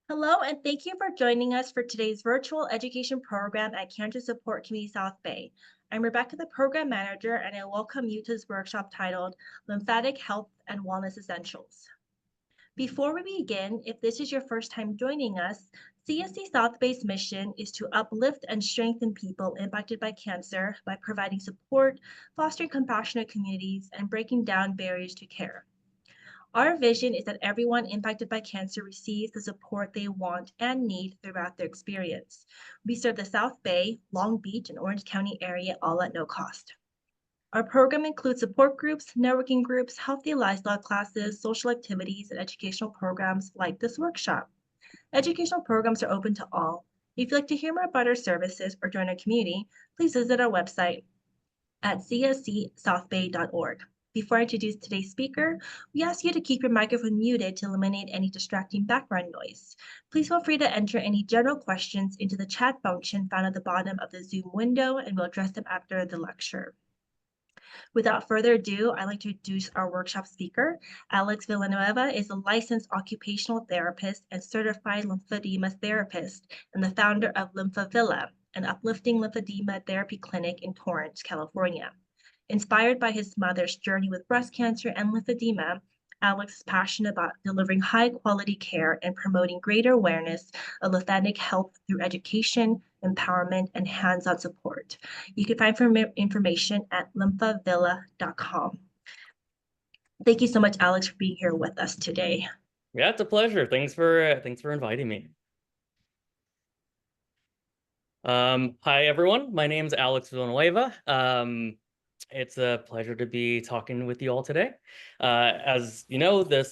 Hello, and thank you for joining us for today's virtual education program at Cancer Support Community South Bay. I'm Rebecca, the program manager, and I welcome you to this workshop titled Lymphatic Health and Wellness Essentials. Before we begin, if this is your first time joining us, CSC South Bay's mission is to uplift and strengthen people impacted by cancer by providing support, fostering compassionate communities, and breaking down barriers to care. Our vision is that everyone impacted by cancer receives the support they want and need throughout their experience. We serve the South Bay, Long Beach, and Orange County area all at no cost. Our program includes support groups, networking groups, healthy lifestyle classes, social activities, and educational programs like this workshop. Educational programs are open to all. If you'd like to hear more about our services or join our community, please visit our website at cscsouthbay.org. Before I introduce today's speaker, we ask you to keep your microphone muted to eliminate any distracting background noise. Please feel free to enter any general questions into the chat function found at the bottom of the Zoom window, and we'll address them after the lecture. Without further ado, I'd like to introduce our workshop speaker. Alex Villanueva is a licensed occupational therapist and certified lymphedema therapist and the founder of Lymphavilla, an uplifting lymphedema therapy clinic in Torrance, California. Inspired by his mother's journey with breast cancer and lymphedema, Alex is passionate about delivering high-quality care and promoting greater awareness of lymphatic health through education, empowerment, and hands-on support. You can find information at lymphevilla.com. Thank you so much, Alex, for being here with us today. Yeah, it's a pleasure. Thanks for inviting me. Hi everyone. My name's Alex Villanueva. It's a pleasure to be talking with you all today. As you know, the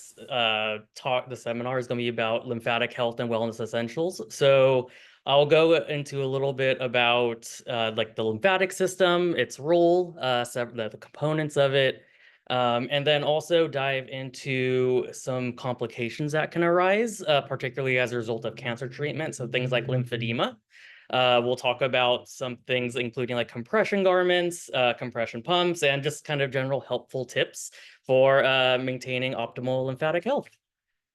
seminar is going to be about lymphatic health and wellness essentials. So I'll go into a little bit about like the lymphatic system, its role, the components of it, and then also dive into some complications that can arise, particularly as a result of cancer treatment. So things like lymphedema. We'll talk about some things, including like compression garments, compression pumps, and just kind of general helpful tips for maintaining optimal lymphatic health.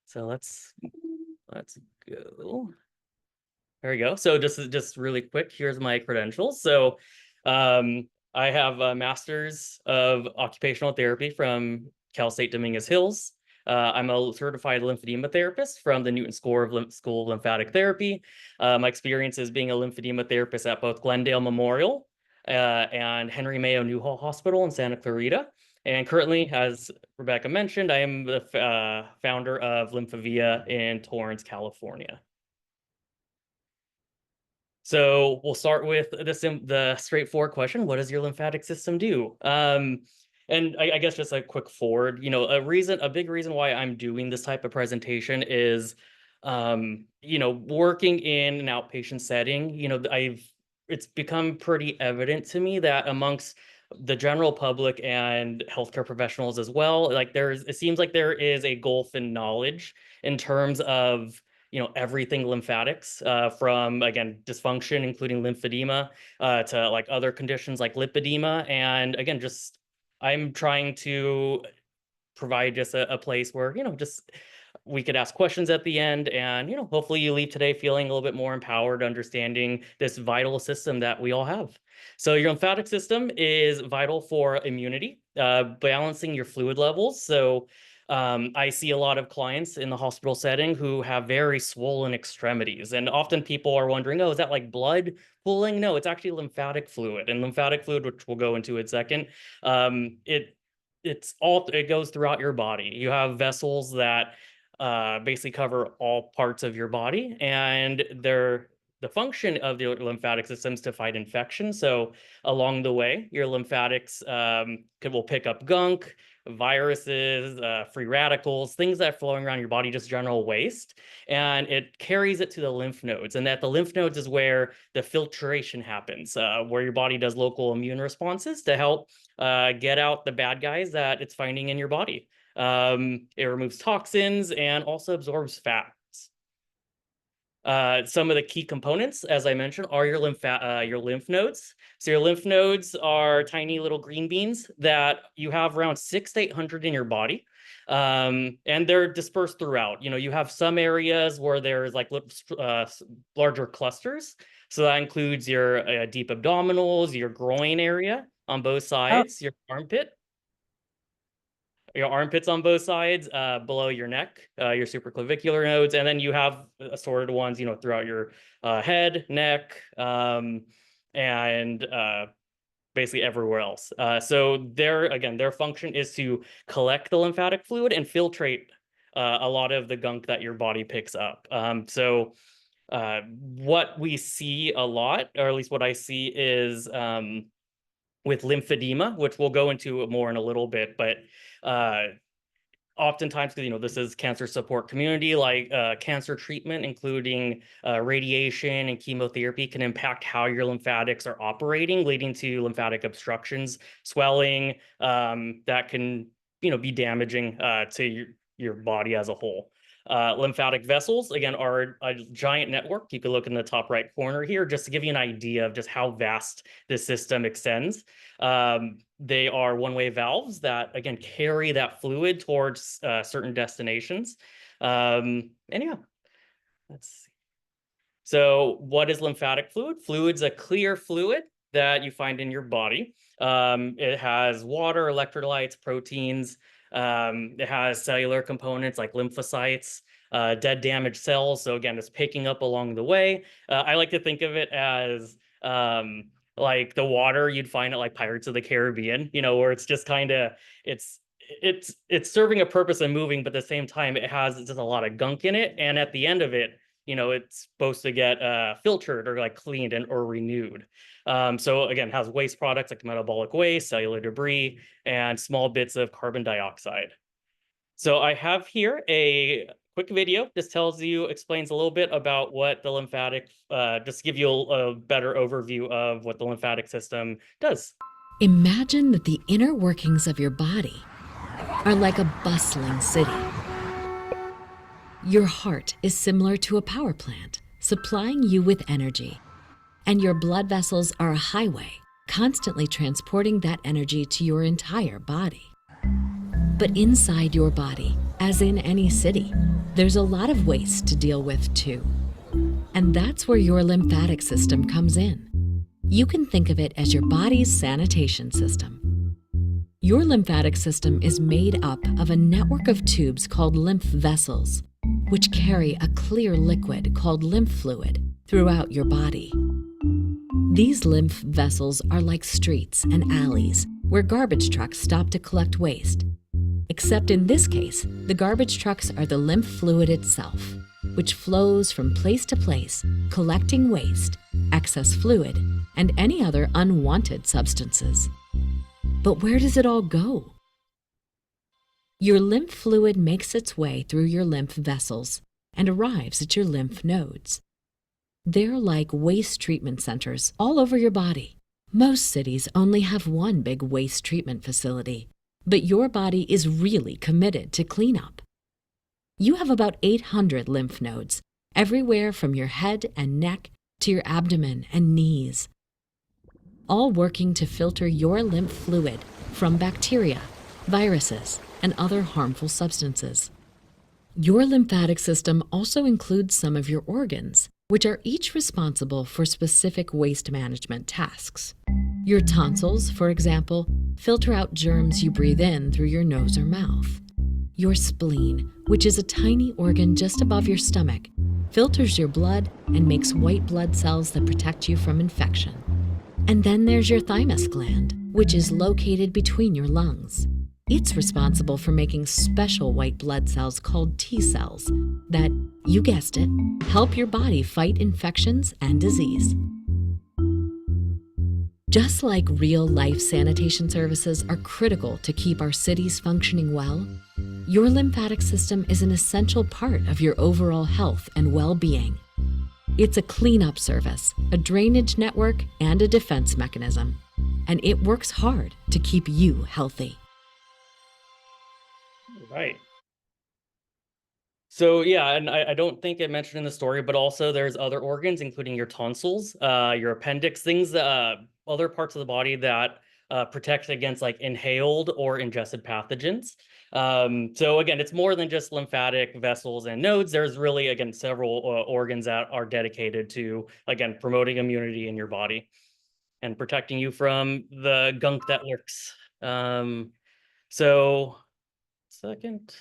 So let's go. There we go. So just really quick, here's my credentials. So I have a master's of occupational therapy from Cal State Dominguez Hills. I'm a certified lymphedema therapist from the Newton School of Lymphatic Therapy. My experience is being a lymphedema therapist at both Glendale Memorial and Henry Mayo Newhall Hospital in Santa Clarita. And currently, as Rebecca mentioned, I am the founder of Lymphavilla in Torrance, California. So we'll start with the straightforward question: what does your lymphatic system do? And I guess just a quick forward, a big reason why I'm doing this type of presentation is, working in an outpatient setting, it's become pretty evident to me that amongst the general public and healthcare professionals as well, it seems like there is a gulf in knowledge in terms of everything lymphatics, from again dysfunction including lymphedema to like other conditions like lipedema. And again, just I'm trying to provide just a place where just we could ask questions at the end, and hopefully you leave today feeling a little bit more empowered, understanding this vital system that we all have. So your lymphatic system is vital for immunity, balancing your fluid levels. So I see a lot of clients in the hospital setting who have very swollen extremities. And often people are wondering, oh, is that like blood pooling? No, it's actually lymphatic fluid. And lymphatic fluid, which we'll go into in a second, it goes throughout your body. You have vessels that basically cover all parts of your body, and the function of the lymphatic system is to fight infection. So along the way, your lymphatics will pick up gunk, viruses, free radicals, things that are flowing around your body, just general waste, and it carries it to the lymph nodes. And that the lymph nodes is where the filtration happens, where your body does local immune responses to help get out the bad guys that it's finding in your body. It removes toxins and also absorbs fat. Some of the key components, as I mentioned, are your lymph nodes. So your lymph nodes are tiny little green beans that you have around 600 to 800 in your body. And they're dispersed throughout. You have some areas where there's like larger clusters. So that includes your deep abdominals, your groin area on both Oh, sides, your armpits on both sides, below your neck, your supraclavicular nodes, and then you have assorted ones, throughout your head, neck, and basically everywhere else. So their function is to collect the lymphatic fluid and filtrate a lot of the gunk that your body picks up. So what we see a lot, or at least what I see, is with lymphedema, which we'll go into more in a little bit, but oftentimes, because this is cancer support community, like cancer treatment, including radiation and chemotherapy, can impact how your lymphatics are operating, leading to lymphatic obstructions, swelling, that can be damaging to your body as a whole. Lymphatic vessels, again, are a giant network. You can look in the top right corner here just to give you an idea of just how vast this system extends. They are one-way valves that, again, carry that fluid towards certain destinations. And yeah, let's see. So what is lymphatic fluid? Fluid's a clear fluid that you find in your body. It has water, electrolytes, proteins. It has cellular components like lymphocytes, dead, damaged cells. So again, it's picking up along the way. I like to think of it as like the water you'd find at like Pirates of the Caribbean, where it's just kind of it's serving a purpose and moving, but at the same time it has just a lot of gunk in it, and at the end of it, it's supposed to get filtered or like cleaned or renewed. So again, it has waste products like metabolic waste, cellular debris, and small bits of carbon dioxide. So I have here a quick video. This explains a little bit about what the lymphatic, just to give you a better overview of what the lymphatic system does. Imagine that the inner workings of your body are like a bustling city. Your heart is similar to a power plant, supplying you with energy. And your blood vessels are a highway, constantly transporting that energy to your entire body. But inside your body, as in any city, there's a lot of waste to deal with too. And that's where your lymphatic system comes in. You can think of it as your body's sanitation system. Your lymphatic system is made up of a network of tubes called lymph vessels, which carry a clear liquid called lymph fluid throughout your body. These lymph vessels are like streets and alleys where garbage trucks stop to collect waste. Except in this case, the garbage trucks are the lymph fluid itself, which flows from place to place, collecting waste, excess fluid, and any other unwanted substances. But where does it all go? Your lymph fluid makes its way through your lymph vessels and arrives at your lymph nodes. They're like waste treatment centers all over your body. Most cities only have one big waste treatment facility, but your body is really committed to cleanup. You have about 800 lymph nodes, everywhere from your head and neck to your abdomen and knees, all working to filter your lymph fluid from bacteria, viruses, and other harmful substances. Your lymphatic system also includes some of your organs, which are each responsible for specific waste management tasks. Your tonsils, for example, filter out germs you breathe in through your nose or mouth. Your spleen, which is a tiny organ just above your stomach, filters your blood and makes white blood cells that protect you from infection. And then there's your thymus gland, which is located between your lungs. It's responsible for making special white blood cells called T cells that, you guessed it, help your body fight infections and disease. Just like real-life sanitation services are critical to keep our cities functioning well, your lymphatic system is an essential part of your overall health and well-being. It's a cleanup service, a drainage network, and a defense mechanism. And it works hard to keep you healthy. Right. So yeah, and I don't think it mentioned in the story, but also there's other organs, including your tonsils, your appendix, things, other parts of the body that protect against like inhaled or ingested pathogens. So again, it's more than just lymphatic vessels and nodes. There's really, again, several organs that are dedicated to, again, promoting immunity in your body and protecting you from the gunk that lurks. So, second.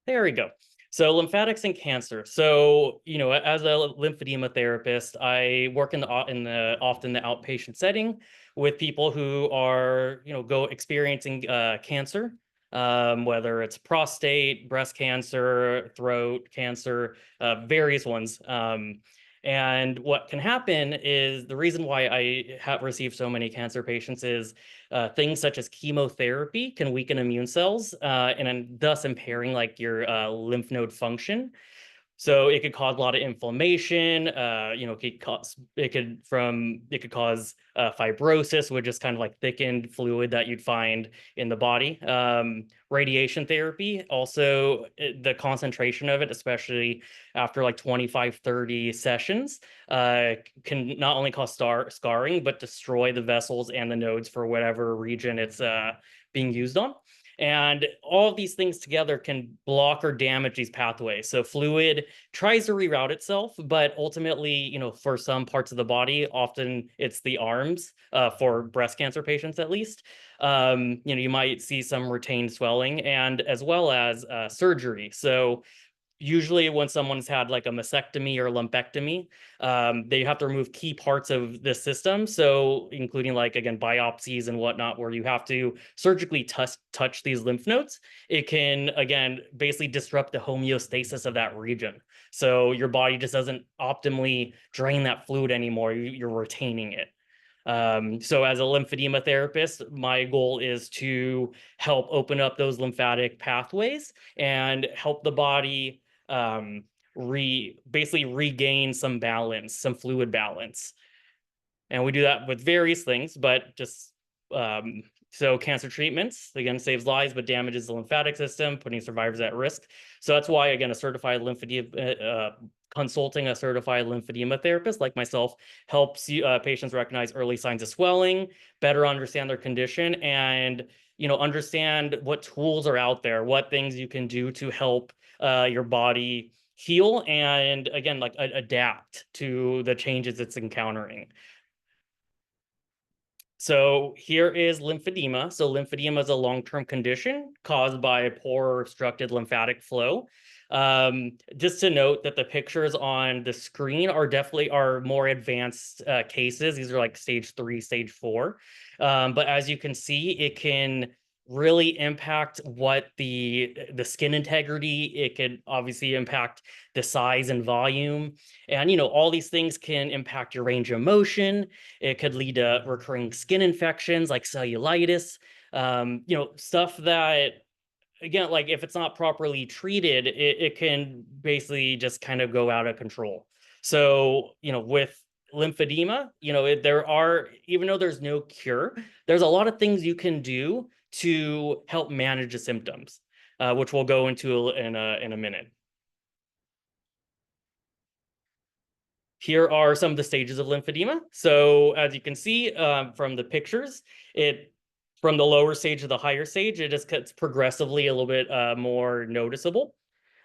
There we go. So lymphatics and cancer. So, as a lymphedema therapist, I work in the often the outpatient setting with people who are, experiencing cancer, whether it's prostate, breast cancer, throat cancer, various ones. And what can happen is the reason why I have received so many cancer patients is things such as chemotherapy can weaken immune cells and thus impairing like your lymph node function. So it could cause a lot of inflammation. It could cause fibrosis, which is kind of like thickened fluid that you'd find in the body. Radiation therapy, also the concentration of it, especially after like 25, 30 sessions, can not only cause scarring, but destroy the vessels and the nodes for whatever region it's being used on. And all of these things together can block or damage these pathways. So fluid tries to reroute itself, but ultimately, for some parts of the body, often it's the arms, for breast cancer patients at least. You might see some retained swelling and as well as surgery. So usually when someone's had like a mastectomy or lumpectomy, they have to remove key parts of the system. So including like, again, biopsies and whatnot, where you have to surgically touch these lymph nodes. It can, again, basically disrupt the homeostasis of that region. So your body just doesn't optimally drain that fluid anymore. You're retaining it. So as a lymphedema therapist, my goal is to help open up those lymphatic pathways and help the body basically regain some balance, some fluid balance. And we do that with various things, but just so cancer treatments, again, saves lives, but damages the lymphatic system, putting survivors at risk. So that's why, again, consulting a certified lymphedema therapist like myself helps patients recognize early signs of swelling, better understand their condition, and understand what tools are out there, what things you can do to help your body heal and, again, like adapt to the changes it's encountering. So here is lymphedema. So lymphedema is a long-term condition caused by poor or obstructed lymphatic flow. Just to note that the pictures on the screen are more advanced cases. These are like stage 3, stage 4. But as you can see, it can really impact what the skin integrity. It could obviously impact the size and volume. And, all these things can impact your range of motion. It could lead to recurring skin infections like cellulitis, stuff that, again, like if it's not properly treated, it can basically just kind of go out of control. So, with lymphedema, even though there's no cure, there's a lot of things you can do to help manage the symptoms, which we'll go into in a minute. Here are some of the stages of lymphedema. So as you can see from the pictures, from the lower stage to the higher stage, it just gets progressively a little bit more noticeable.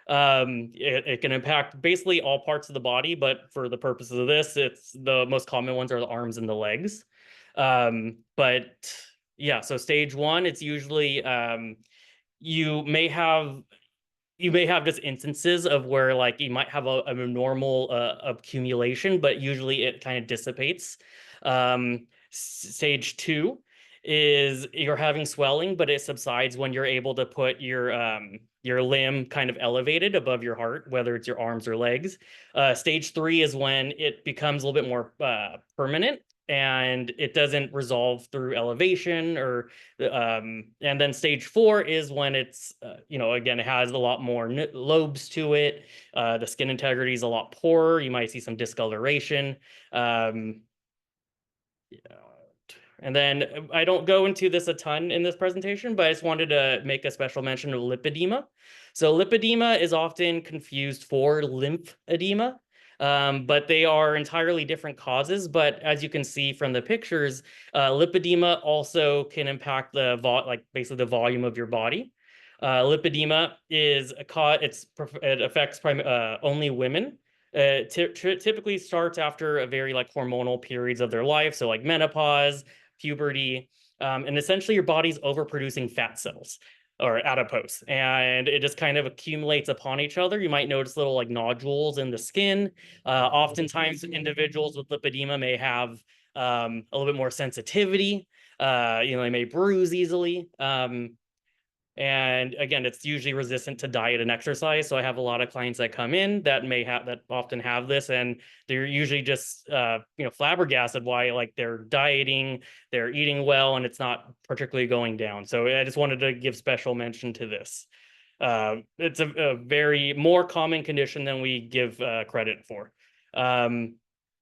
It can impact basically all parts of the body, but for the purposes of this, it's the most common ones are the arms and the legs. But yeah, so stage 1, it's usually you may have just instances of where like you might have a normal accumulation, but usually it kind of dissipates. Stage 2 is you're having swelling, but it subsides when you're able to put your limb kind of elevated above your heart, whether it's your arms or legs. Stage 3 is when it becomes a little bit more permanent and it doesn't resolve through elevation or and then stage 4 is when it's again, it has a lot more lobes to it. The skin integrity is a lot poorer. You might see some discoloration. And then I don't go into this a ton in this presentation, but I just wanted to make a special mention of lipedema. So lipedema is often confused for lymphedema. but they are entirely different causes. But as you can see from the pictures, lymphedema also can impact the basically the volume of your body. Lymphedema is it affects only women. Typically starts after a very hormonal periods of their life, so like menopause, puberty, and essentially your body's overproducing fat cells or adipose, and it just kind of accumulates upon each other. You might notice little nodules in the skin. Oftentimes, individuals with lymphedema may have a little bit more sensitivity. They may bruise easily. And again, it's usually resistant to diet and exercise. So I have a lot of clients that come in that often have this, and they're usually just flabbergasted why they're dieting, they're eating well, and it's not particularly going down. So I just wanted to give special mention to this. It's a very more common condition than we give credit for.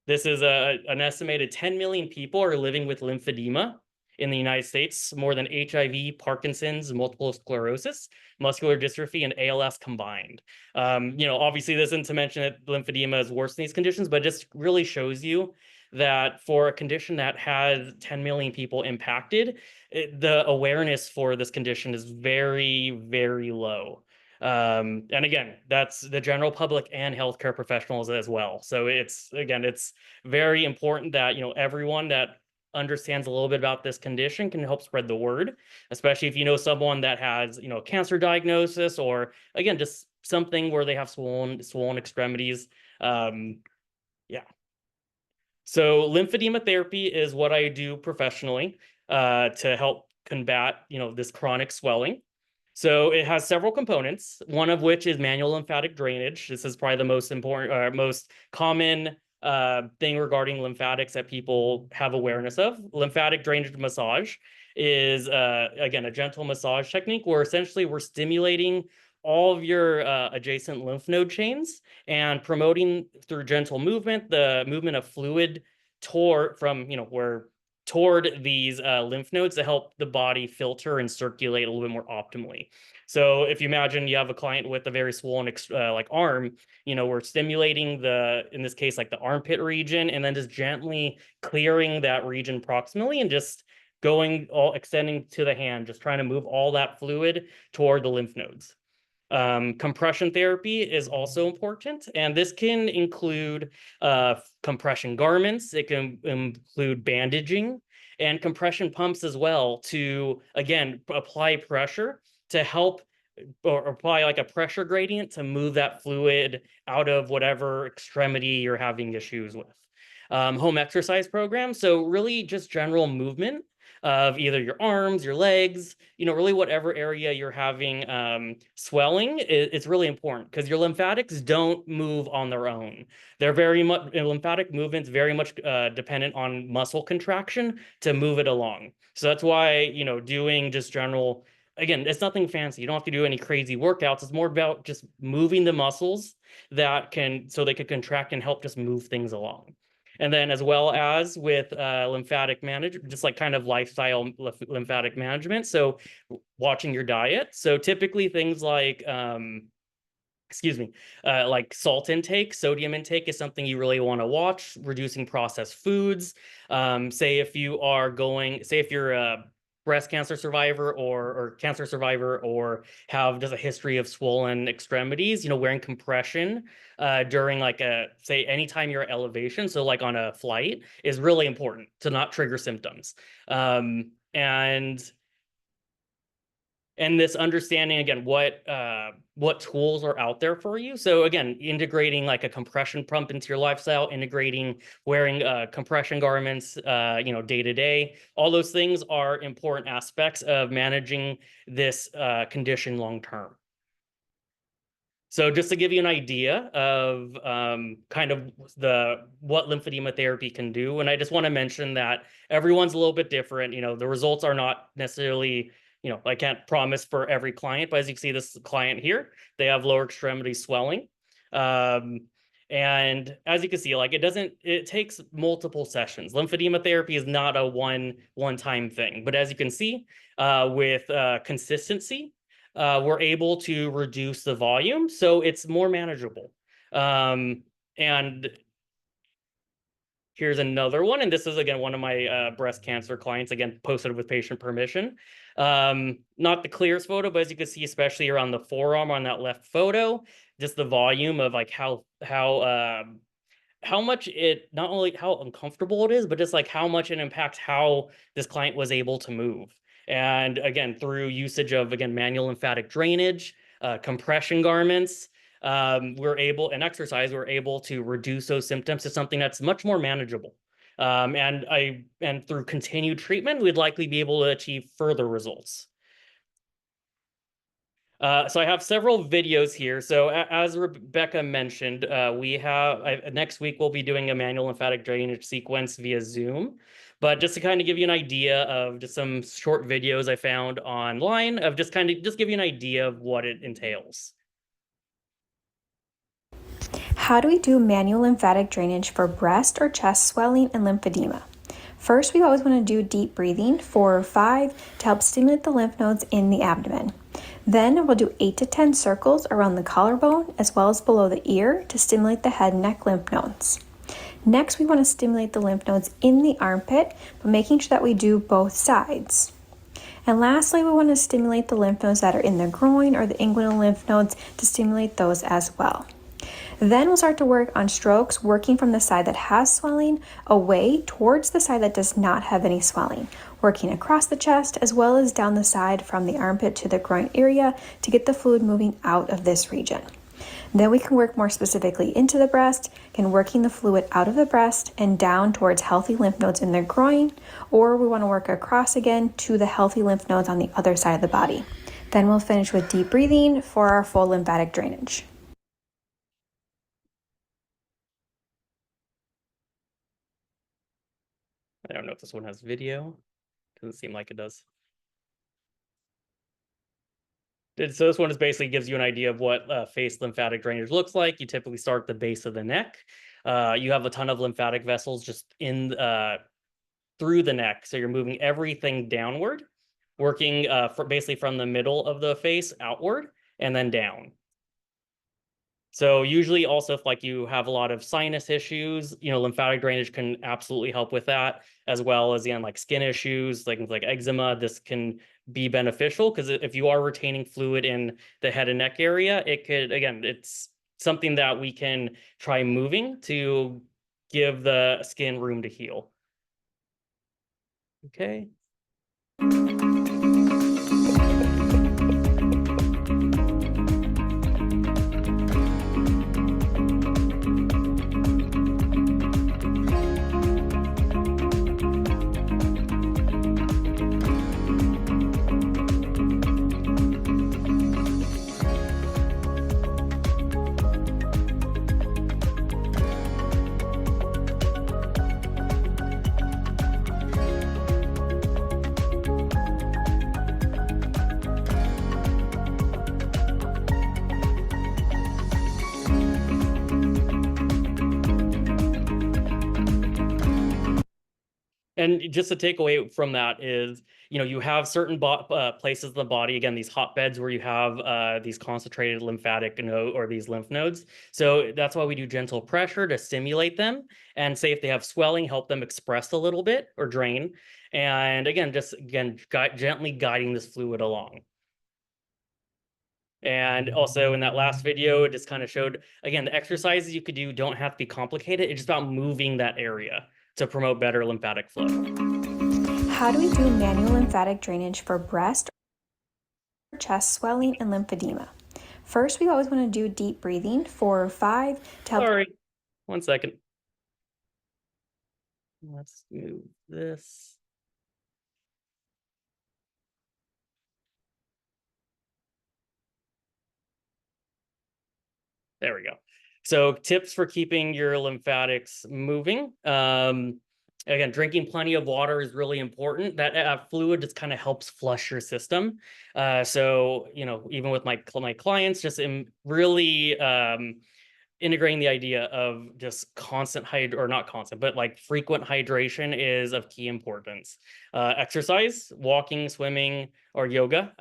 This is an estimated 10 million people are living with lymphedema in the United States, more than HIV, Parkinson's, multiple sclerosis, muscular dystrophy, and ALS combined. Obviously this isn't to mention that lymphedema is worse than these conditions, but it just really shows you that for a condition that has 10 million people impacted, the awareness for this condition is very, very low. And again, that's the general public and healthcare professionals as well. So it's very important that, everyone that understands a little bit about this condition can help spread the word, especially if you know someone that has, a cancer diagnosis, or again, just something where they have swollen extremities. Yeah. So lymphedema therapy is what I do professionally to help combat, this chronic swelling. So it has several components, one of which is manual lymphatic drainage. This is probably the most important, most common thing regarding lymphatics that people have awareness of. Lymphatic drainage massage is, again, a gentle massage technique where essentially we're stimulating all of your adjacent lymph node chains and promoting through gentle movement, the movement of fluid toward these lymph nodes to help the body filter and circulate a little bit more optimally. So if you imagine you have a client with a very swollen arm, we're stimulating in this case, the armpit region, and then just gently clearing that region proximally and just extending to the hand, just trying to move all that fluid toward the lymph nodes. Compression therapy is also important, and this can include compression garments. It can include bandaging and compression pumps as well to, again, apply pressure to help or apply a pressure gradient to move that fluid out of whatever extremity you're having issues with. Home exercise program, so really just general movement of either your arms, your legs, really whatever area you're having swelling, it's really important because your lymphatics don't move on their own. They're very much, lymphatic movements very much dependent on muscle contraction to move it along. So that's why, doing just general, again, it's nothing fancy. You don't have to do any crazy workouts. It's more about just moving the muscles so they could contract and help just move things along. And then as well as with lymphatic management, just kind of lifestyle lymphatic management. So watching your diet. So typically things like, salt intake, sodium intake is something you really want to watch. Reducing processed foods. Say if you're a breast cancer survivor or cancer survivor or have just a history of swollen extremities, wearing compression during anytime you're at elevation, so on a flight, is really important to not trigger symptoms. And this understanding, again, what tools are out there for you. So again, integrating a compression pump into your lifestyle, integrating wearing compression garments, day to day. All those things are important aspects of managing this condition long term. So just to give you an idea of what lymphedema therapy can do, and I just want to mention that everyone's a little bit different. The results are not necessarily, I can't promise for every client, but as you can see, this client here, they have lower extremity swelling. And as you can see, it takes multiple sessions. Lymphedema therapy is not a one-time thing, but as you can see, with consistency, we're able to reduce the volume, so it's more manageable. And here's another one. And this is, again, one of my breast cancer clients, again, posted with patient permission. Not the clearest photo, but as you can see, especially around the forearm on that left photo, just the volume of like how much it, not only how uncomfortable it is, but just like how much it impacts how this client was able to move. And again, through usage of, again, manual lymphatic drainage, compression garments, and exercise, we're able to reduce those symptoms to something that's much more manageable. And through continued treatment, we'd likely be able to achieve further results. So I have several videos here. So as Rebecca mentioned, next week we'll be doing a manual lymphatic drainage sequence via Zoom. But just to kind of give you an idea of just some short videos I found online of just give you an idea of what it entails. How do we do manual lymphatic drainage for breast or chest swelling and lymphedema? First, we always want to do deep breathing, 4 or 5, to help stimulate the lymph nodes in the abdomen. Then we'll do 8 to 10 circles around the collarbone as well as below the ear to stimulate the head and neck lymph nodes. Next, we want to stimulate the lymph nodes in the armpit, but making sure that we do both sides. And lastly, we want to stimulate the lymph nodes that are in the groin or the inguinal lymph nodes to stimulate those as well. Then we'll start to work on strokes, working from the side that has swelling away towards the side that does not have any swelling, working across the chest as well as down the side from the armpit to the groin area to get the fluid moving out of this region. Then we can work more specifically into the breast, working the fluid out of the breast and down towards healthy lymph nodes in the groin, or we want to work across again to the healthy lymph nodes on the other side of the body. Then we'll finish with deep breathing for our full lymphatic drainage. I don't know if this one has video. Doesn't seem like it does. So this one is basically gives you an idea of what face lymphatic drainage looks like. You typically start at the base of the neck. You have a ton of lymphatic vessels just in through the neck. So you're moving everything downward, working basically from the middle of the face outward and then down. So usually also if like you have a lot of sinus issues, lymphatic drainage can absolutely help with that, as well as like skin issues, like eczema. This can be beneficial because if you are retaining fluid in the head and neck area, it could, again, it's something that we can try moving to give the skin room to heal. Okay. And just a takeaway from that is, you have certain places in the body, again, these hotbeds where you have these concentrated lymphatic node or these lymph nodes. So that's why we do gentle pressure to stimulate them and say if they have swelling, help them express a little bit or drain. And again, gently guiding this fluid along. And also in that last video, it just kind of showed, again, the exercises you could do don't have to be complicated. It's just about moving that area to promote better lymphatic flow. How do we do manual lymphatic drainage for breast or chest swelling and lymphedema? First, we always want to do deep breathing, 4 or 5 to help. Sorry, 1 second. Let's move this. There we go. So tips for keeping your lymphatics moving. Again, drinking plenty of water is really important. That fluid just kind of helps flush your system. So, even with my clients, just really integrating the idea of just frequent hydration is of key importance. Exercise, walking, swimming, or yoga.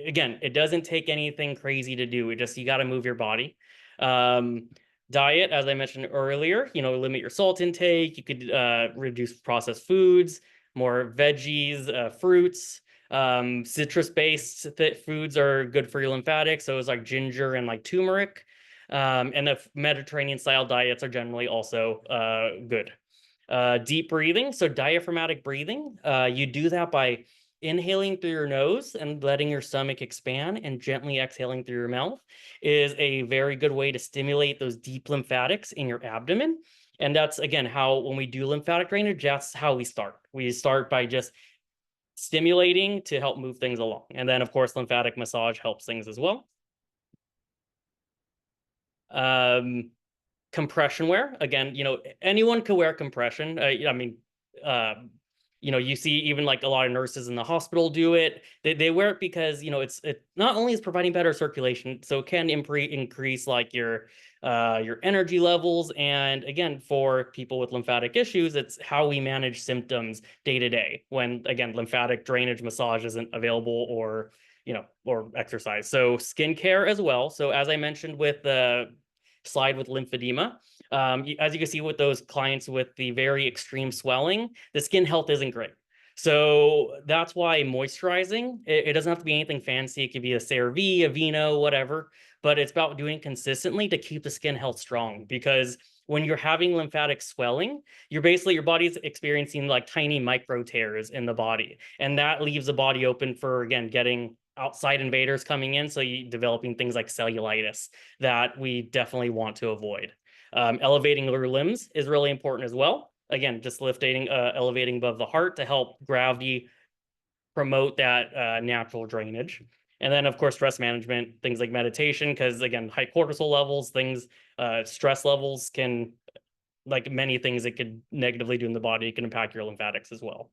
Again, it doesn't take anything crazy to do. You got to move your body. Diet, as I mentioned earlier, limit your salt intake. You could reduce processed foods, more veggies, fruits. Citrus-based foods are good for your lymphatics. So it's like ginger and like turmeric. And the Mediterranean-style diets are generally also good. Deep breathing, so diaphragmatic breathing. You do that by inhaling through your nose and letting your stomach expand and gently exhaling through your mouth is a very good way to stimulate those deep lymphatics in your abdomen. And that's, again, how when we do lymphatic drainage, that's how we start. We start by just stimulating to help move things along. And then, of course, lymphatic massage helps things as well. Compression wear, again, anyone could wear compression. You see even like a lot of nurses in the hospital do it. They wear it because it not only is providing better circulation, so it can increase like your energy levels. And again, for people with lymphatic issues, it's how we manage symptoms day to day when, again, lymphatic drainage massage isn't available or exercise. So skincare as well. So as I mentioned with the slide with lymphedema, as you can see with those clients with the very extreme swelling, the skin health isn't great. So that's why moisturizing, it doesn't have to be anything fancy. It could be a CeraVe, a Vino, whatever, but it's about doing it consistently to keep the skin health strong. Because when you're having lymphatic swelling, your body's experiencing like tiny micro tears in the body. And that leaves the body open for, again, getting outside invaders coming in. So you developing things like cellulitis that we definitely want to avoid. Elevating your limbs is really important as well. Again, just elevating above the heart to help gravity promote that natural drainage. And then, of course, stress management, things like meditation, because again, high cortisol levels, stress levels can, like many things it could negatively do in the body, it can impact your lymphatics as well.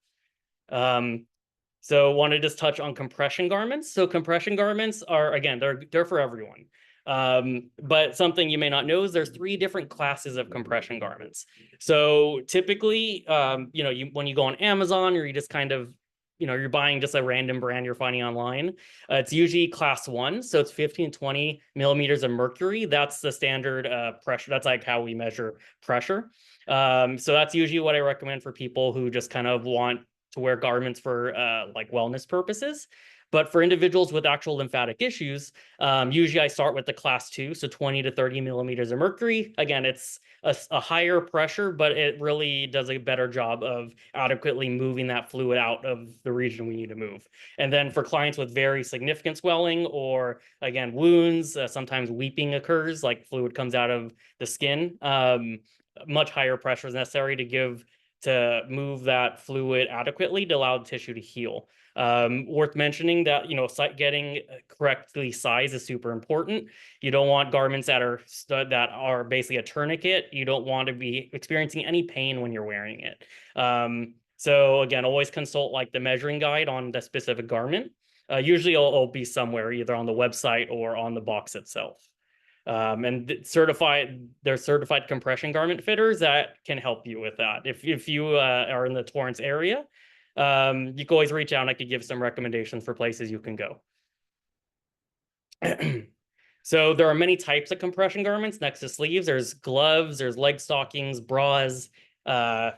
So want to just touch on compression garments. So compression garments are, again, they're for everyone. But something you may not know is there's 3 different classes of compression garments. So typically, when you go on Amazon or you just kind of, you're buying just a random brand you're finding online, it's usually class 1. So it's 15 to 20 millimeters of mercury. That's the standard pressure. That's like how we measure pressure. So that's usually what I recommend for people who just kind of want to wear garments for like wellness purposes. But for individuals with actual lymphatic issues, usually I start with the class 2, so 20 to 30 millimeters of mercury. Again, it's a higher pressure, but it really does a better job of adequately moving that fluid out of the region we need to move. And then for clients with very significant swelling or, again, wounds, sometimes weeping occurs, like fluid comes out of the skin, much higher pressure is necessary to move that fluid adequately to allow the tissue to heal. Worth mentioning that, getting correctly sized is super important. You don't want garments that are basically a tourniquet. You don't want to be experiencing any pain when you're wearing it. So again, always consult like the measuring guide on the specific garment. Usually it'll be somewhere either on the website or on the box itself. And there's certified compression garment fitters that can help you with that. If you are in the Torrance area, you can always reach out and I could give some recommendations for places you can go. So there are many types of compression garments next to sleeves. There's gloves, there's leg stockings, bras, for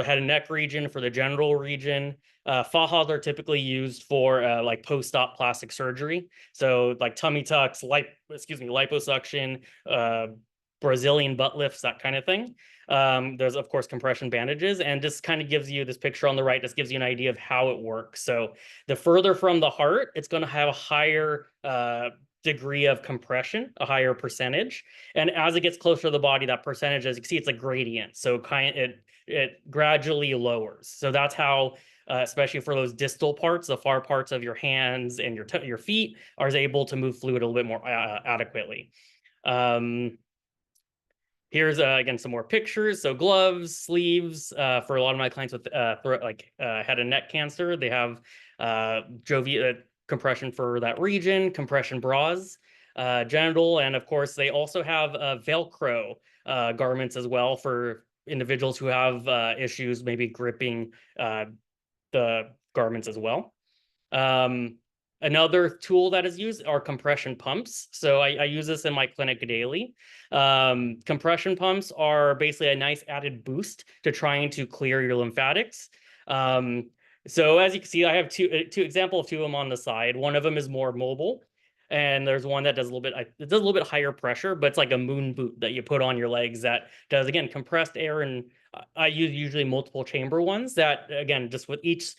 the head and neck region, for the genital region. Fajas are typically used for like post-op plastic surgery. So like tummy tucks, liposuction, Brazilian butt lifts, that kind of thing. There's, of course, compression bandages, and just kind of gives you this picture on the right, just gives you an idea of how it works. So the further from the heart, it's going to have a higher degree of compression, a higher percentage. And as it gets closer to the body, that percentage, as you can see, it's a gradient. So it gradually lowers. So that's how, especially for those distal parts, the far parts of your hands and your feet, are able to move fluid a little bit more adequately. Here's again some more pictures. So gloves, sleeves. For a lot of my clients with head and neck cancer, they have compression for that region, compression bras, genital, and of course they also have Velcro garments as well for individuals who have issues maybe gripping the garments as well. Another tool that is used are compression pumps. So I use this in my clinic daily. Compression pumps are basically a nice added boost to trying to clear your lymphatics. So as you can see, I have two example of two of them on the side. One of them is more mobile, and there's one that does a little bit higher pressure, but it's like a moon boot that you put on your legs that does, again, compressed air. And I use usually multiple chamber ones that, again, just with each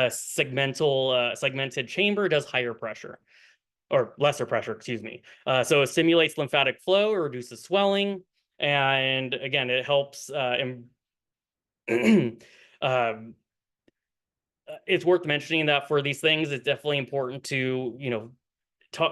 segmented chamber does higher pressure or lesser pressure, excuse me. So it stimulates lymphatic flow, or reduces swelling, and again, it helps. It's worth mentioning that for these things, it's definitely important to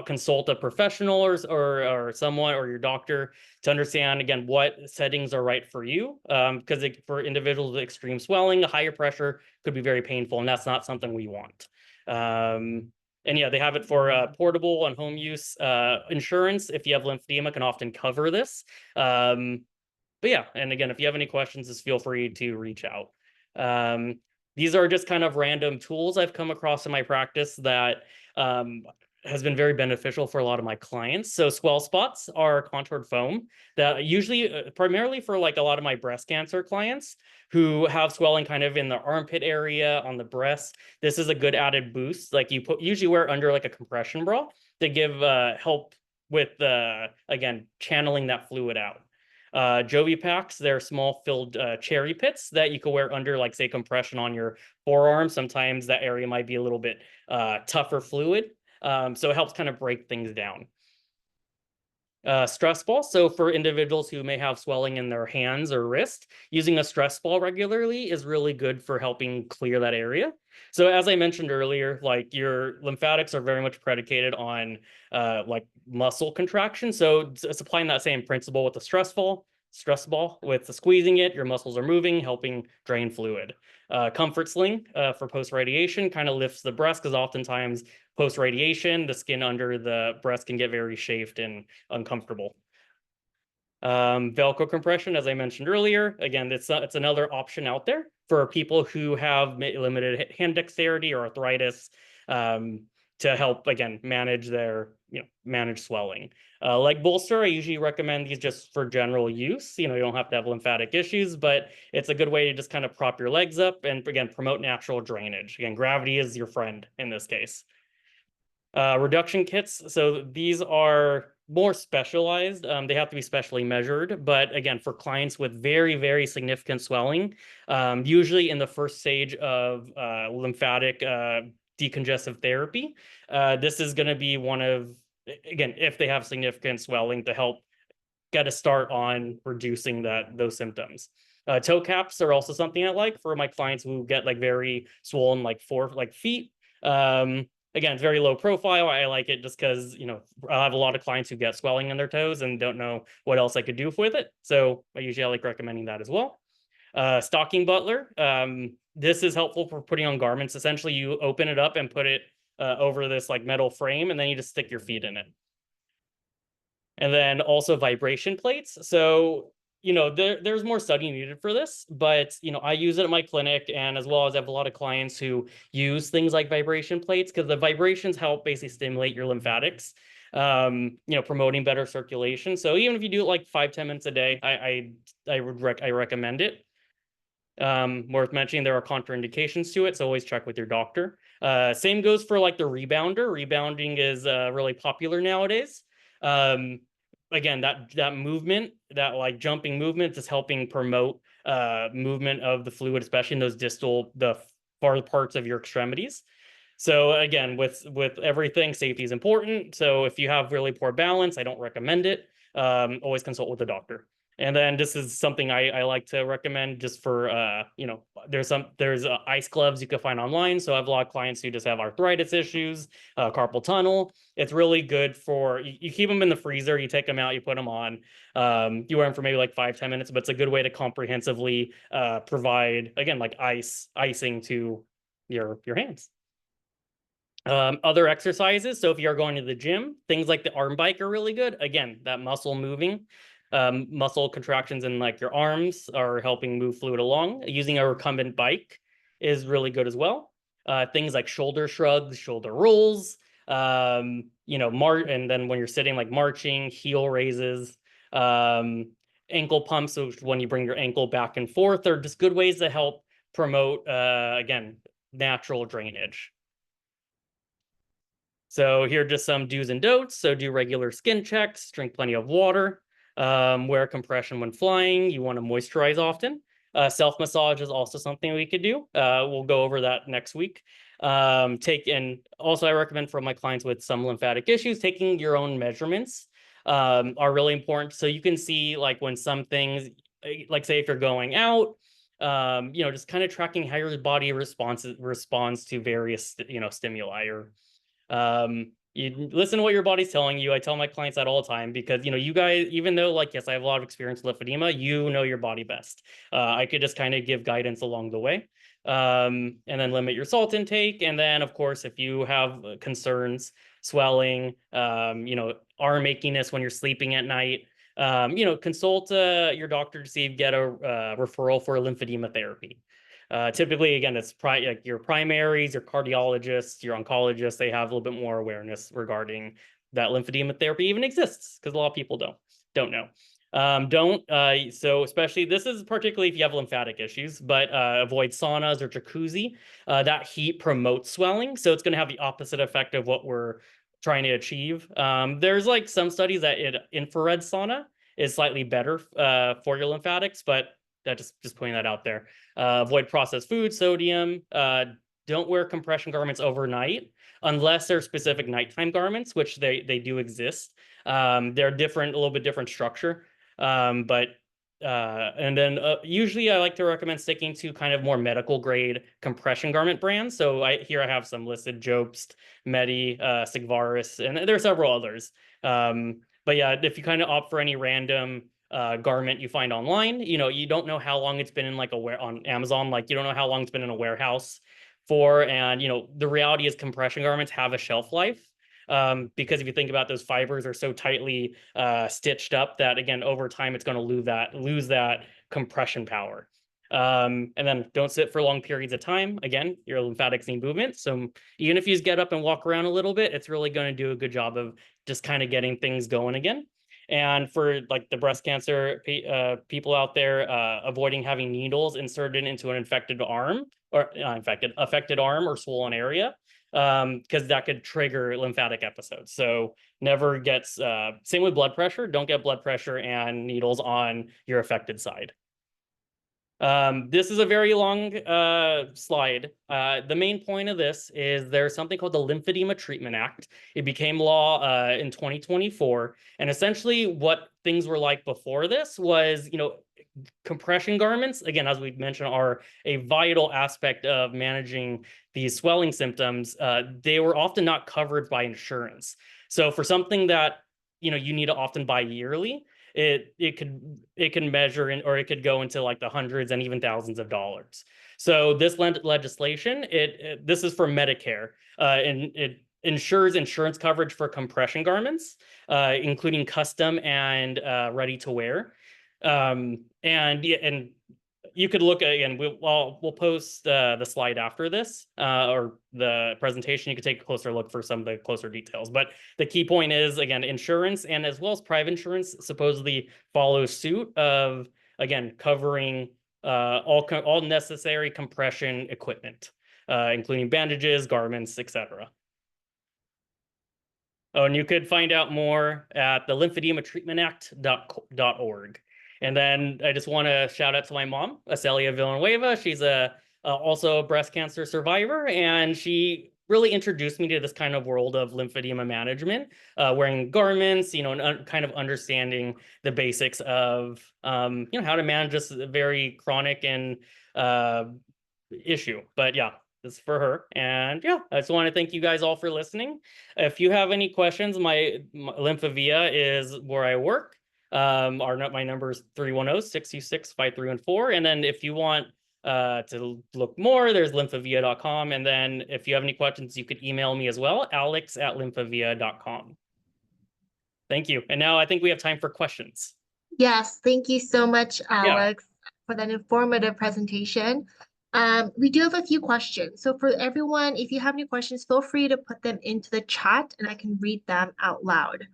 consult a professional or someone or your doctor to understand, again, what settings are right for you. Because for individuals with extreme swelling, higher pressure could be very painful, and that's not something we want. And yeah, they have it for portable and home use. Insurance, if you have lymphedema, can often cover this. But yeah, and again, if you have any questions, just feel free to reach out. These are just kind of random tools I've come across in my practice that has been very beneficial for a lot of my clients. So swell spots are contoured foam that usually primarily for like a lot of my breast cancer clients who have swelling kind of in the armpit area, on the breast. This is a good added boost. Like you usually wear under like a compression bra to give help with again, channeling that fluid out. Jovi packs, they're small filled cherry pits that you can wear under, like, say, compression on your forearm. Sometimes that area might be a little bit tougher fluid. So it helps kind of break things down. Stress ball. So for individuals who may have swelling in their hands or wrist, using a stress ball regularly is really good for helping clear that area. So as I mentioned earlier, like, your lymphatics are very much predicated on like muscle contraction. So it's applying that same principle with the stress ball with the squeezing it, your muscles are moving, helping drain fluid. Comfort sling for post-radiation kind of lifts the breast, because oftentimes post-radiation, the skin under the breast can get very chafed and uncomfortable. Velcro compression, as I mentioned earlier, again, it's another option out there for people who have limited hand dexterity or arthritis, to help, again, manage manage swelling. Leg bolster, I usually recommend these just for general use. You don't have to have lymphatic issues, but it's a good way to just kind of prop your legs up and, again, promote natural drainage. Again, gravity is your friend in this case. Reduction kits. So these are more specialized. They have to be specially measured. But again, for clients with very, very significant swelling, usually in the first stage of lymphatic decongestive therapy, this is going to be one of, again, if they have significant swelling, to help get a start on reducing those symptoms. Toe caps are also something I like for my clients who get like very swollen, like feet. Again, it's very low profile. I like it just because, I have a lot of clients who get swelling in their toes and don't know what else I could do with it. So I like recommending that as well. Stocking butler. This is helpful for putting on garments. Essentially, you open it up and put it over this like metal frame, and then you just stick your feet in it. And then also vibration plates. So, there's more study needed for this, but, I use it at my clinic, and as well as I have a lot of clients who use things like vibration plates, because the vibrations help basically stimulate your lymphatics, promoting better circulation. So even if you do it like 5-10 minutes a day, I recommend it. Worth mentioning, there are contraindications to it, so always check with your doctor. Same goes for like the rebounder. Rebounding is really popular nowadays. Again, that movement, that like jumping movement, is helping promote movement of the fluid, especially in those the far parts of your extremities. So again, with everything, safety is important. So if you have really poor balance, I don't recommend it. Always consult with a doctor. And then this is something I like to recommend just for, there's ice gloves you can find online. So I have a lot of clients who just have arthritis issues, carpal tunnel. It's really good for, you keep them in the freezer, you take them out, you put them on. You wear them for maybe like 5-10 minutes, but it's a good way to comprehensively provide, again, like icing to your hands. Other exercises. So if you're going to the gym, things like the arm bike are really good. Again, that muscle moving. Muscle contractions in like your arms are helping move fluid along. Using a recumbent bike is really good as well. things like shoulder shrugs, shoulder rolls, and then when you're sitting, like marching, heel raises, ankle pumps, so when you bring your ankle back and forth, are just good ways to help promote, again, natural drainage. So here are just some do's and don'ts. So do regular skin checks, drink plenty of water, wear compression when flying. You want to moisturize often. Self-massage is also something we could do. We'll go over that next week. And also I recommend for my clients with some lymphatic issues, taking your own measurements are really important. So you can see like when some things, like say if you're going out, just kind of tracking how your body responds to various, stimuli, or you listen to what your body's telling you. I tell my clients that all the time because, you guys, even though like, yes, I have a lot of experience with lymphedema, you know your body best. I could just kind of give guidance along the way, and then limit your salt intake. And then of course, if you have concerns, swelling, arm achiness when you're sleeping at night, consult your doctor to see if you get a referral for lymphedema therapy. Typically, again, it's like your primaries, your cardiologists, your oncologists, they have a little bit more awareness regarding that lymphedema therapy even exists, because a lot of people don't know. So especially, this is particularly if you have lymphatic issues, but avoid saunas or jacuzzi. That heat promotes swelling, so it's going to have the opposite effect of what we're trying to achieve. There's like some studies that infrared sauna is slightly better for your lymphatics, but that just pointing that out there. Avoid processed food, sodium. Don't wear compression garments overnight unless they're specific nighttime garments, which they do exist. They're different, a little bit different structure. And then usually I like to recommend sticking to kind of more medical grade compression garment brands. So here I have some listed: Jobst, Medi, Sigvaris, and there are several others. But yeah, if you kind of opt for any random garment you find online, you don't know how long it's been in like on Amazon, like you don't know how long it's been in a warehouse for. And the reality is compression garments have a shelf life, because if you think about, those fibers are so tightly stitched up that again over time it's going to lose that compression power. And then don't sit for long periods of time. Again, your lymphatics need movement, so even if you just get up and walk around a little bit, it's really going to do a good job of just kind of getting things going again. And for like the breast cancer people out there, avoiding having needles inserted into an affected arm or swollen area, because that could trigger lymphatic episodes. So never gets, same with blood pressure, don't get blood pressure and needles on your affected side. This is a very long slide. The main point of this is there's something called the Lymphedema Treatment Act. It became law in 2024. And essentially what things were like before this was, compression garments, again, as we mentioned, are a vital aspect of managing these swelling symptoms. They were often not covered by insurance. So for something that, you need to often buy yearly, it can measure in, or it could go into like the hundreds and even thousands of dollars. So this legislation, this is for Medicare, and it ensures insurance coverage for compression garments, including custom and ready to wear. And you could look at, again, we'll post the slide after this, or the presentation. You could take a closer look for some of the closer details. But the key point is, again, insurance and as well as private insurance supposedly follows suit of, again, covering all necessary compression equipment, including bandages, garments, etc. Oh, and you could find out more at the lymphedema-treatment-act.org. And then I just want to shout out to my mom, Acelia Villanueva. She's also a breast cancer survivor, and she really introduced me to this kind of world of lymphedema management, wearing garments, and kind of understanding the basics of, how to manage this very chronic and issue. But yeah, this is for her. And yeah, I just want to thank you guys all for listening. If you have any questions, my Lymphevia is where I work. My number is 310-626-5314. And then if you want to look more, there's lymphevia.com. And then if you have any questions, you could email me as well, alex@lymphevia.com. Thank you. And now I think we have time for questions. Yes, thank you so much, Alex, for that informative presentation. We do have a few questions. So for everyone, if you have any questions, feel free to put them into the chat and I can read them out loud.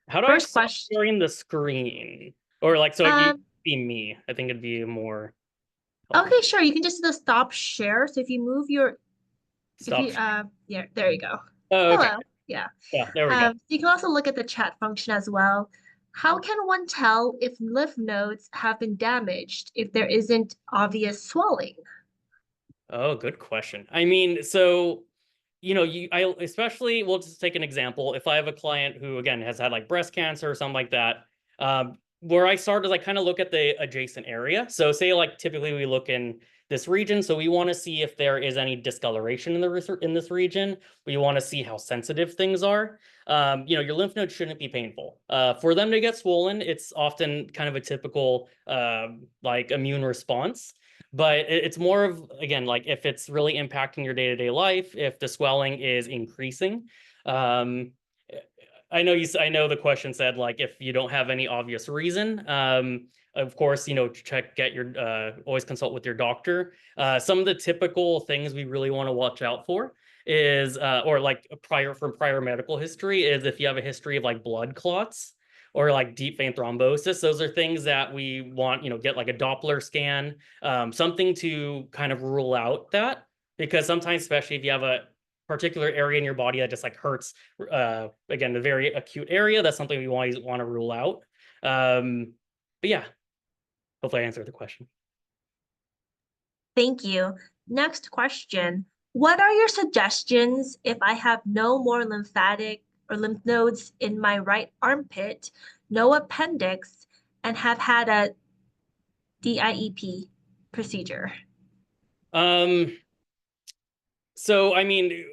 How do I First stop question. sharing the screen? Or like, so you Um, see me. I think it'd be more okay, helpful. sure. You can just do the stop share. So if you move your, if Stop. you, yeah, there you go. Oh, okay. Hello. Yeah. Yeah, there we go. You can also look at the chat function as well. How can one tell if lymph nodes have been damaged if there isn't obvious swelling? Oh, good question. I mean, so I especially, we'll just take an example. If I have a client who again has had like breast cancer or something like that, where I start is I kind of look at the adjacent area. So say like typically we look in this region, so we want to see if there is any discoloration in this region. We want to see how sensitive things are. Your lymph nodes shouldn't be painful. For them to get swollen, it's often kind of a typical like immune response. But it's more of, again, like if it's really impacting your day-to-day life, if the swelling is increasing. Um, I know the question said like if you don't have any obvious reason. Of course, always consult with your doctor. Some of the typical things we really want to watch out for is or like prior medical history is if you have a history of like blood clots or like deep vein thrombosis. Those are things that we want, get like a Doppler scan, something to kind of rule out that, because sometimes, especially if you have a particular area in your body that just like hurts, again, a very acute area, that's something we always want to rule out. But yeah, hopefully I answered the question. Thank you. Next question. What are your suggestions if I have no more lymphatic or lymph nodes in my right armpit, no appendix, and have had a DIEP procedure? So I mean,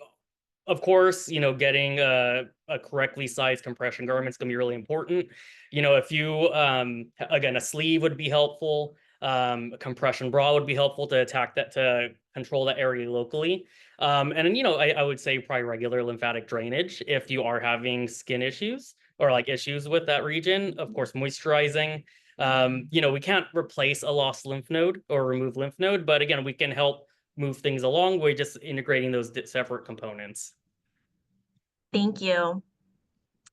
of course, getting a correctly sized compression garment is going to be really important. If you, again, a sleeve would be helpful. A compression bra would be helpful to control that area locally. And then, I would say probably regular lymphatic drainage if you are having skin issues or like issues with that region. Of course, moisturizing. We can't replace a lost lymph node or remove lymph node, but again, we can help move things along by just integrating those separate components. Thank you.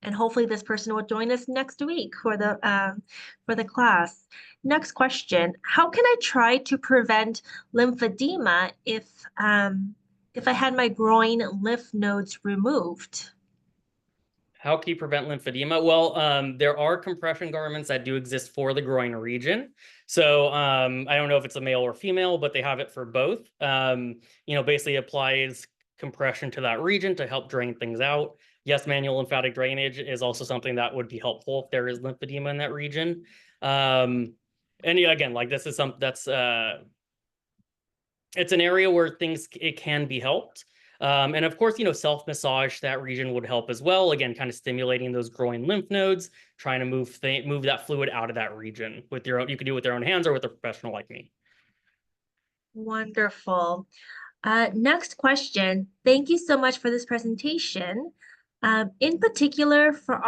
And hopefully this person will join us next week for the class. Next question: how can I try to prevent lymphedema if I had my groin lymph nodes removed? How can you prevent lymphedema? Well, there are compression garments that do exist for the groin region. So I don't know if it's a male or female, but they have it for both. Basically applies compression to that region to help drain things out. Yes, manual lymphatic drainage is also something that would be helpful if there is lymphedema in that region. And again, like this is something that's it's an area where it can be helped. And of course, self-massage that region would help as well. Again, kind of stimulating those groin lymph nodes, trying to move that fluid out of that region with your own. You could do it with your own hands or with a professional like me. Wonderful. Next question. Thank you so much for this presentation. In particular, for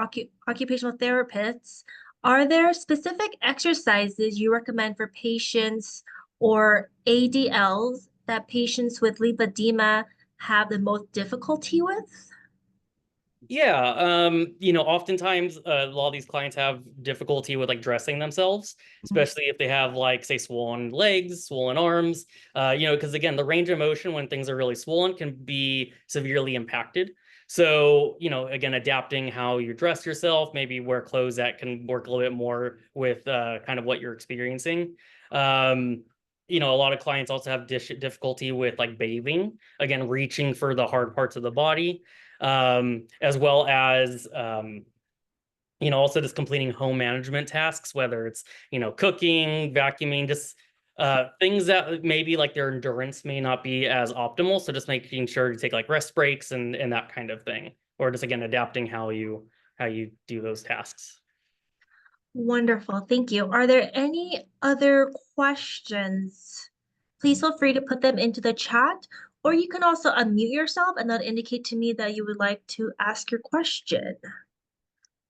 occupational therapists, are there specific exercises you recommend for patients or ADLs that patients with lymphedema have the most difficulty with? Yeah, oftentimes a lot of these clients have difficulty with like dressing themselves, especially if they have like, say, swollen legs, swollen arms, because again, the range of motion when things are really swollen can be severely impacted. So, again, adapting how you dress yourself, maybe wear clothes that can work a little bit more with kind of what you're experiencing. A lot of clients also have difficulty with like bathing, again, reaching for the hard parts of the body. As well as also just completing home management tasks, whether it's cooking, vacuuming, just things that maybe like their endurance may not be as optimal. So just making sure to take like rest breaks and that kind of thing, or just again adapting how you do those tasks. Wonderful, thank you. Are there any other questions? Please feel free to put them into the chat, or you can also unmute yourself and that'll indicate to me that you would like to ask your question.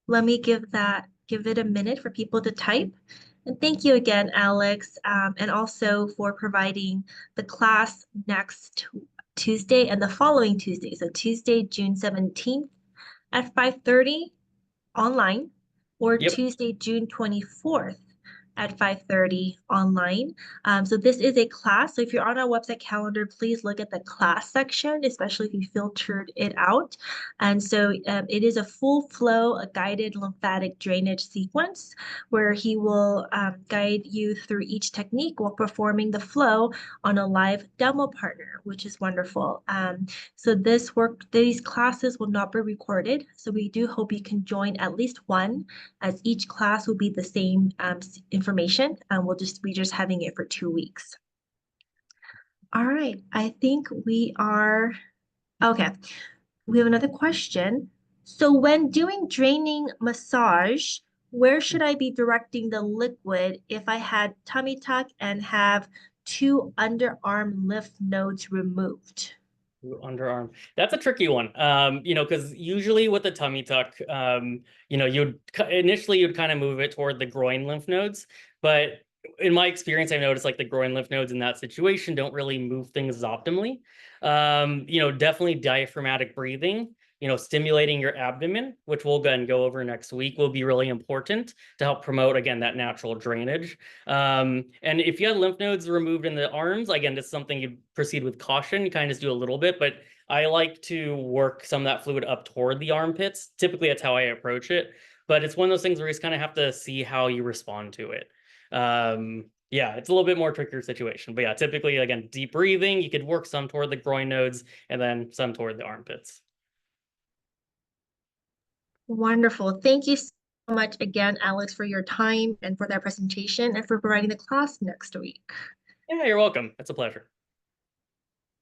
Let me give that give it a minute for people to type. And thank you again, Alex, and also for providing the class next Tuesday and the following Tuesday. So Tuesday, June 17th at 5:30 online, or Yep. Tuesday, June 24th at 5:30 online. So this is a class. So if you're on our website calendar, please look at the class section, especially if you filtered it out. And so it is a full flow, a guided lymphatic drainage sequence where he will guide you through each technique while performing the flow on a live demo partner, which is wonderful. So these classes will not be recorded. So we do hope you can join at least one, as each class will be the same information. We're just having it for 2 weeks. All right, I think we are, okay. We have another question. So when doing draining massage, where should I be directing the liquid if I had tummy tuck and have 2 underarm lymph nodes removed? Underarm. That's a tricky one. Because usually with the tummy tuck, you'd kind of move it toward the groin lymph nodes, but in my experience, I've noticed like the groin lymph nodes in that situation don't really move things optimally. Definitely diaphragmatic breathing, stimulating your abdomen, which we'll go over next week, will be really important to help promote, again, that natural drainage. And if you had lymph nodes removed in the arms, again, this is something you proceed with caution. You kind of just do a little bit, but I like to work some of that fluid up toward the armpits. Typically, that's how I approach it. But it's one of those things where you just kind of have to see how you respond to it. Yeah, it's a little bit more trickier situation. But yeah, typically, again, deep breathing, you could work some toward the groin nodes and then some toward the armpits. Wonderful. Thank you so much again, Alex, for your time and for that presentation and for providing the class next week. Yeah, you're welcome. It's a pleasure.